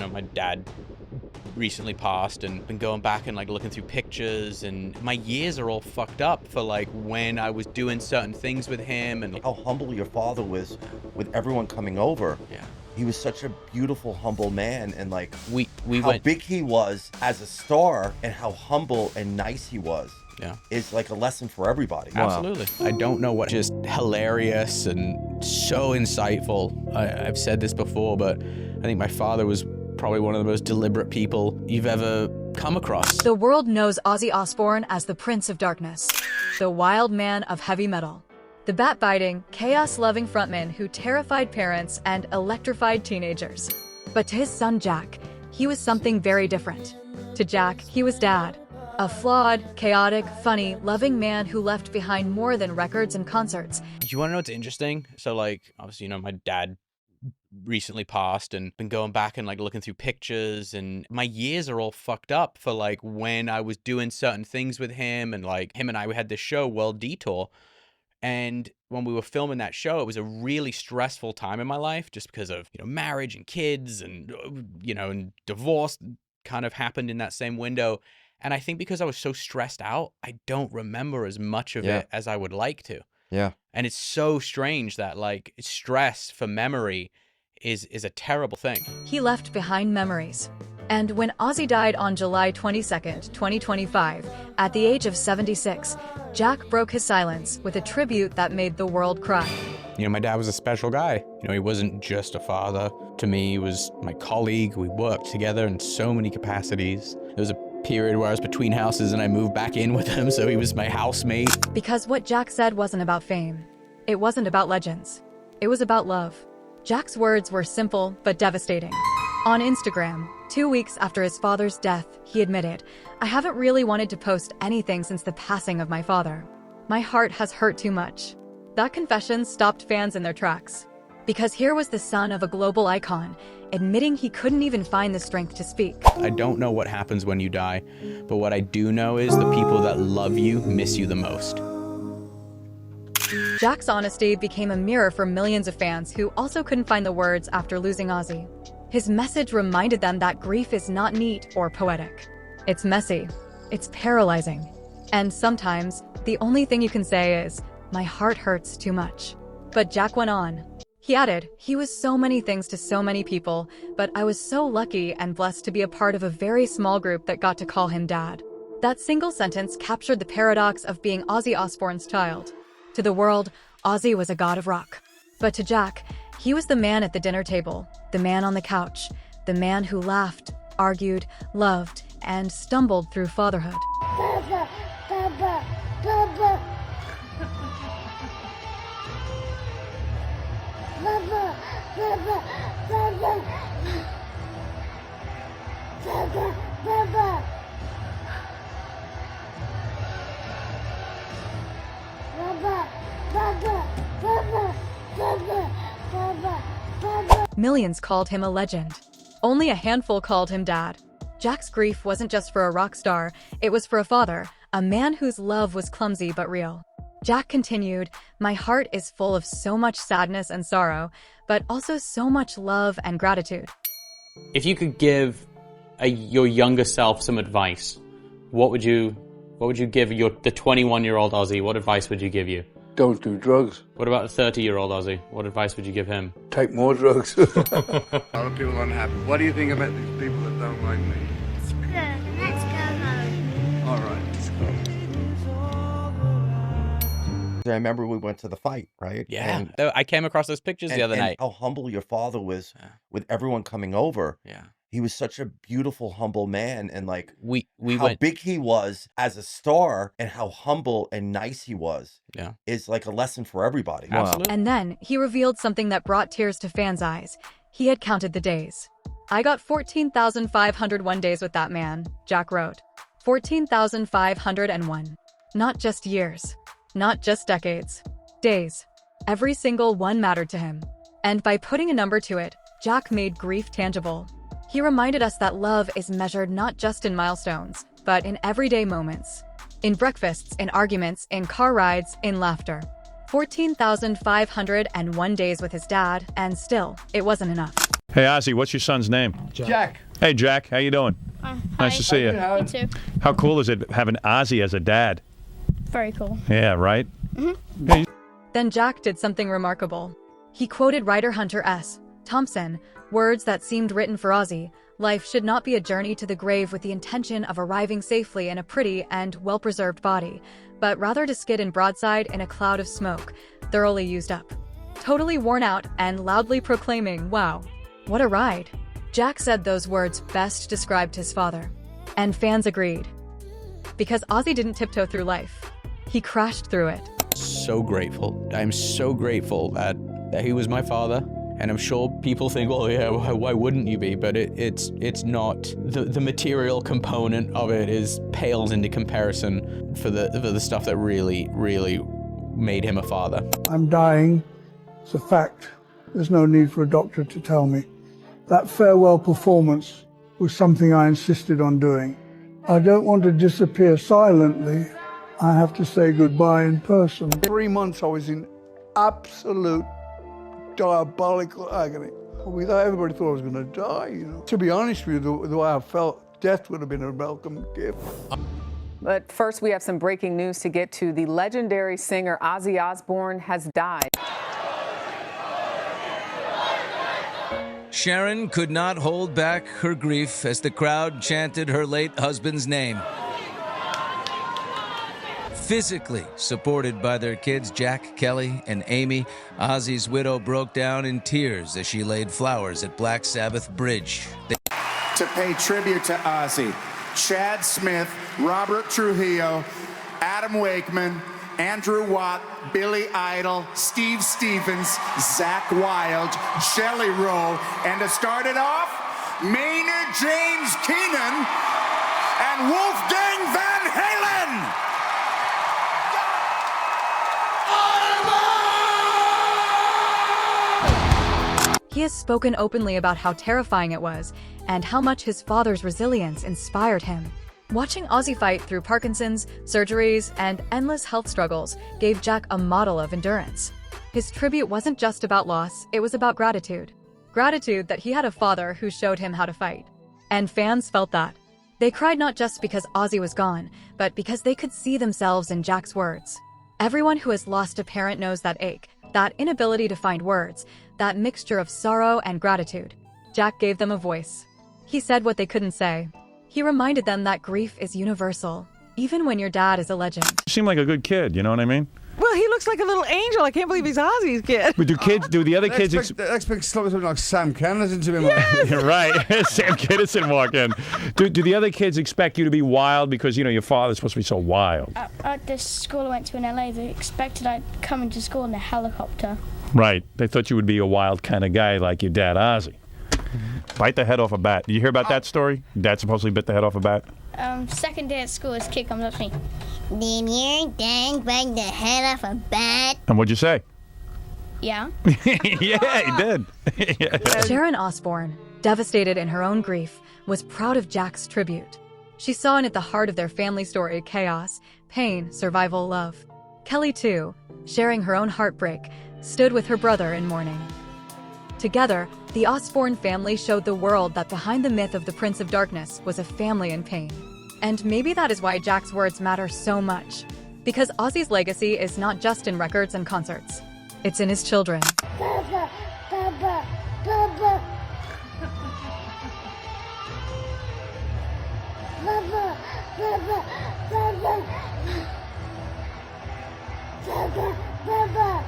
My dad recently passed, and been going back and like looking through pictures, and my years are all fucked up for like when I was doing certain things with him, and How humble your father was with everyone coming over. yeah, He was such a beautiful, humble man, and like we how went big he was as a star and how humble and nice he was yeah, is like a lesson for everybody. absolutely. I don't know what, just hilarious and so insightful. I've said this before, but I think my father was probably one of the most deliberate people you've ever come across. The world knows Ozzy Osbourne as the Prince of Darkness, the wild man of heavy metal, the bat-biting, chaos-loving frontman who terrified parents and electrified teenagers. But to his son Jack, he was something very different. To Jack, he was Dad, a flawed, chaotic, funny, loving man who left behind more than records and concerts. You want to know what's interesting? So like, obviously, my dad recently passed, and been going back and like looking through pictures, and my years are all fucked up for like when I was doing certain things with him, and like him and I, we had this show World Detour, and when we were filming that show, it was a really stressful time in my life just because of marriage and kids, and and divorce kind of happened in that same window. And I think because I was so stressed out, I don't remember as much of it as I would like to. Yeah. And it's so strange that like stress for memory is a terrible thing. He left behind memories. And when Ozzy died on July 22nd, 2025, at the age of 76, Jack broke his silence with a tribute that made the world cry. My dad was a special guy. He wasn't just a father to me. He was my colleague. We worked together in so many capacities. There was a period where I was between houses and I moved back in with him, so he was my housemate. Because what Jack said wasn't about fame. It wasn't about legends. It was about love. Jack's words were simple but devastating. On Instagram, 2 weeks after his father's death, he admitted, "I haven't really wanted to post anything since the passing of my father. My heart has hurt too much." That confession stopped fans in their tracks. Because here was the son of a global icon, admitting he couldn't even find the strength to speak. I don't know what happens when you die, but what I do know is the people that love you miss you the most. Jack's honesty became a mirror for millions of fans who also couldn't find the words after losing Ozzy. His message reminded them that grief is not neat or poetic. It's messy. It's paralyzing. And sometimes, the only thing you can say is, "My heart hurts too much." But Jack went on. He added, "He was so many things to so many people, but I was so lucky and blessed to be a part of a very small group that got to call him Dad." That single sentence captured the paradox of being Ozzy Osbourne's child. To the world, Ozzy was a god of rock. But to Jack, he was the man at the dinner table, the man on the couch, the man who laughed, argued, loved, and stumbled through fatherhood. Baba, Baba, Baba. Baba, Baba, Baba. Baba, Baba. Baba, Baba, Baba, Baba, Baba, Baba. Millions called him a legend. Only a handful called him Dad. Jack's grief wasn't just for a rock star, it was for a father, a man whose love was clumsy but real. Jack continued, "My heart is full of so much sadness and sorrow, but also so much love and gratitude." If you could give your younger self some advice, what would you give the 21-year-old Ozzy? What advice would you give you? Don't do drugs. What about the 30-year-old Ozzy? What advice would you give him? Take more drugs. A lot of people unhappy. What do you think about these people that don't like me? It's good. Let's go home. All right, let's go. I remember we went to the fight, right? Yeah, And, I came across those pictures the other and night. how humble your father was with everyone coming over. Yeah, He was such a beautiful, humble man, and like we how went. big he was as a star and how humble and nice he was Yeah, is like a lesson for everybody. absolutely. And then he revealed something that brought tears to fans' eyes. He had counted the days. "I got 14,501 days with that man," Jack wrote. 14,501. Not just years. Not just decades. Days. Every single one mattered to him. And by putting a number to it, Jack made grief tangible. He reminded us that love is measured not just in milestones, but in everyday moments. In breakfasts, in arguments, in car rides, in laughter. 14,501 days with his dad, and still, it wasn't enough. Hey, Ozzy, what's your son's name? Jack. Hey, Jack, how you doing? Nice to see you. You too. How cool is it having Ozzy as a dad? Very cool. Yeah, right? Then Jack did something remarkable. He quoted writer Hunter S. Thompson, words that seemed written for Ozzy. Life should not be a journey to the grave with the intention of arriving safely in a pretty and well-preserved body, but rather to skid in broadside in a cloud of smoke, thoroughly used up. Totally worn out and loudly proclaiming, "Wow, what a ride." Jack said those words best described his father. And fans agreed. Because Ozzy didn't tiptoe through life. He crashed through it. So grateful. I'm so grateful that he was my father. And I'm sure people think, well, yeah, why wouldn't you be? But it's not. The material component of it pales into comparison for the stuff that really made him a father. I'm dying. It's a fact. There's no need for a doctor to tell me. That farewell performance was something I insisted on doing. I don't want to disappear silently. I have to say goodbye in person. 3 months I was in absolute diabolical agony. Everybody thought I was going to die, you know. To be honest with you, the way I felt, death would have been a welcome gift. But first, we have some breaking news to get to. The legendary singer Ozzy Osbourne has died. Sharon could not hold back her grief as the crowd chanted her late husband's name. Physically supported by their kids Jack, Kelly, and Amy, Ozzy's widow broke down in tears as she laid flowers at Black Sabbath Bridge. To pay tribute to Ozzy, Chad Smith, Robert Trujillo, Adam Wakeman, Andrew Watt, Billy Idol, Steve Stevens, Zach Wilde, Shelley Rowe, and to start it off, Maynard James Keenan and Wolfgang Van Halen. He has spoken openly about how terrifying it was and how much his father's resilience inspired him. Watching Ozzy fight through Parkinson's, surgeries, and endless health struggles gave Jack a model of endurance. His tribute wasn't just about loss, it was about gratitude. Gratitude that he had a father who showed him how to fight. And fans felt that. They cried not just because Ozzy was gone, but because they could see themselves in Jack's words. Everyone who has lost a parent knows that ache, that inability to find words, that mixture of sorrow and gratitude. Jack gave them a voice. He said what they couldn't say. He reminded them that grief is universal, even when your dad is a legend. You seem like a good kid, you know what I mean? Well, he looks like a little angel. I can't believe he's Ozzy's kid. But do the other kids... expect something like Sam Kinison to be You're right. Sam Kinison walk in. Do the other kids expect you to be wild because, you know, your father's supposed to be so wild? At the school I went to in LA, they expected I'd come into school in a helicopter. Right. They thought you would be a wild kind of guy like your dad, Ozzy. Bite the head off a bat. Did you hear about that story? Dad supposedly bit the head off a bat? Second day at school, this kid comes up to me. Did your dad bite the head off a bat? And what'd you say? Yeah. Yeah, he did. Yeah. Sharon Osbourne, devastated in her own grief, was proud of Jack's tribute. She saw in it the heart of their family story: chaos, pain, survival, love. Kelly, too, sharing her own heartbreak, stood with her brother in mourning. Together, the Osbourne family showed the world that behind the myth of the Prince of Darkness was a family in pain. And maybe that is why Jack's words matter so much. Because Ozzy's legacy is not just in records and concerts. It's in his children. Baba, Baba, Baba. Baba, Baba, Baba. Baba, Baba.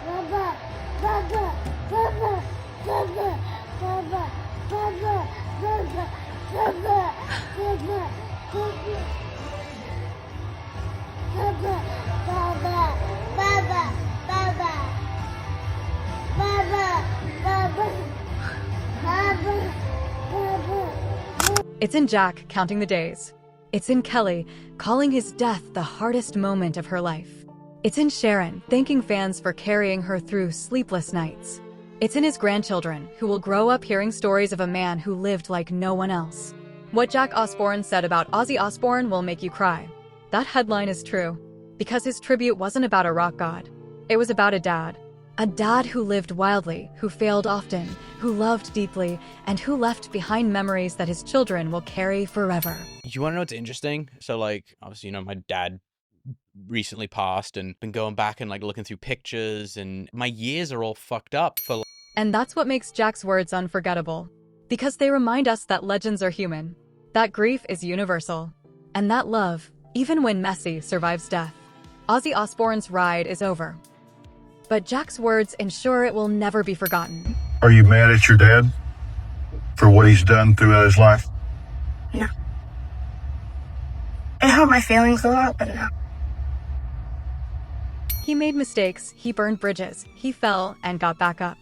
Baba, Baba, Baba, Baba, Baba, Baba, Baba, Baba, Baba, Baba. Baba, Baba, Baba, Baba, Baba, Baba, Baba, Baba. It's in Jack counting the days. It's in Kelly calling his death the hardest moment of her life. It's in Sharon thanking fans for carrying her through sleepless nights. It's in his grandchildren who will grow up hearing stories of a man who lived like no one else. What Jack Osbourne said about Ozzy Osbourne will make you cry. That headline is true, because his tribute wasn't about a rock god. It was about a dad. A dad who lived wildly, who failed often, who loved deeply, and who left behind memories that his children will carry forever. You want to know what's interesting? So, like, obviously, my dad recently passed and been going back and, like, looking through pictures, and my years are all fucked up for... And that's what makes Jack's words unforgettable. Because they remind us that legends are human, that grief is universal, and that love, even when messy, survives death. Ozzy Osbourne's ride is over. But Jack's words ensure it will never be forgotten. Are you mad at your dad for what he's done throughout his life? No. It hurt my feelings a lot, but no. He made mistakes, he burned bridges, he fell and got back up.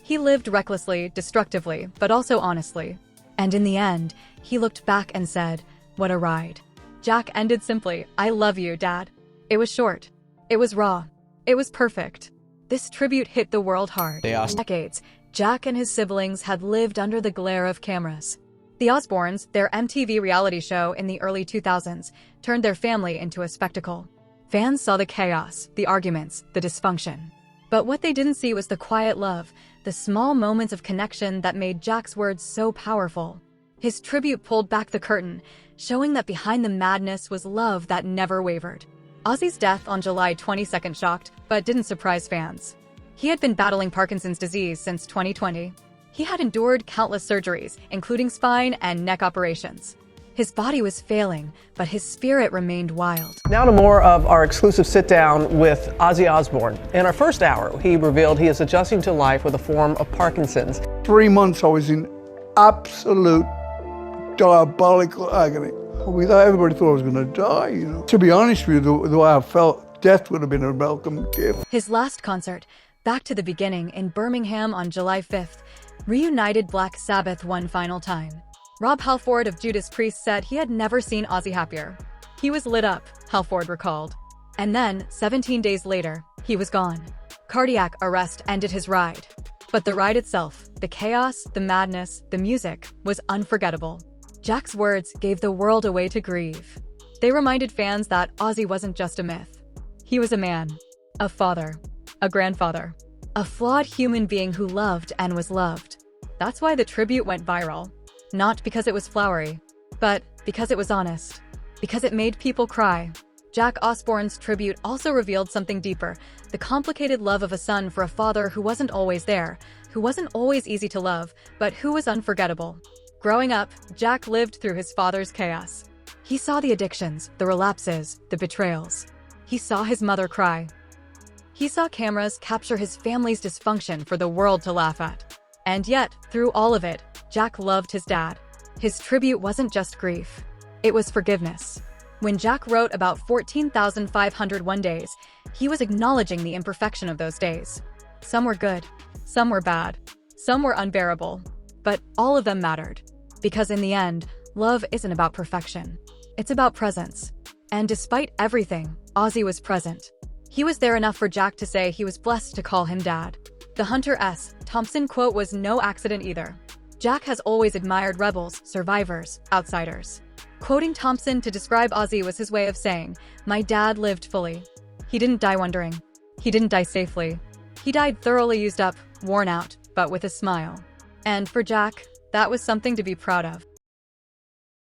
He lived recklessly, destructively, but also honestly. And in the end, he looked back and said, "What a ride." Jack ended simply, "I love you, Dad." It was short. It was raw. It was perfect. This tribute hit the world hard. For decades, Jack and his siblings had lived under the glare of cameras. The Osbournes, their MTV reality show in the early 2000s, turned their family into a spectacle. Fans saw the chaos, the arguments, the dysfunction. But what they didn't see was the quiet love, the small moments of connection that made Jack's words so powerful. His tribute pulled back the curtain, showing that behind the madness was love that never wavered. Ozzy's death on July 22nd shocked, but didn't surprise fans. He had been battling Parkinson's disease since 2020. He had endured countless surgeries, including spine and neck operations. His body was failing, but his spirit remained wild. Now to more of our exclusive sit-down with Ozzy Osbourne. In our first hour, he revealed he is adjusting to life with a form of Parkinson's. 3 months I was in absolute diabolical agony. Everybody thought I was going to die, you know. To be honest with you, the way I felt, death would have been a welcome gift. His last concert, Back to the Beginning in Birmingham on July 5th, reunited Black Sabbath one final time. Rob Halford of Judas Priest said he had never seen Ozzy happier. He was lit up, Halford recalled. And then, 17 days later, he was gone. Cardiac arrest ended his ride. But the ride itself, the chaos, the madness, the music, was unforgettable. Jack's words gave the world a way to grieve. They reminded fans that Ozzy wasn't just a myth. He was a man, a father, a grandfather, a flawed human being who loved and was loved. That's why the tribute went viral. Not because it was flowery, but because it was honest. Because it made people cry. Jack Osbourne's tribute also revealed something deeper, the complicated love of a son for a father who wasn't always there, who wasn't always easy to love, but who was unforgettable. Growing up, Jack lived through his father's chaos. He saw the addictions, the relapses, the betrayals. He saw his mother cry. He saw cameras capture his family's dysfunction for the world to laugh at. And yet, through all of it, Jack loved his dad. His tribute wasn't just grief. It was forgiveness. When Jack wrote about 14,501 days, he was acknowledging the imperfection of those days. Some were good, some were bad, some were unbearable, but all of them mattered. Because in the end, love isn't about perfection. It's about presence. And despite everything, Ozzy was present. He was there enough for Jack to say he was blessed to call him dad. The Hunter S. Thompson quote was no accident either. Jack has always admired rebels, survivors, outsiders. Quoting Thompson to describe Ozzy was his way of saying, "My dad lived fully. He didn't die wondering. He didn't die safely. He died thoroughly used up, worn out, but with a smile." And for Jack, that was something to be proud of.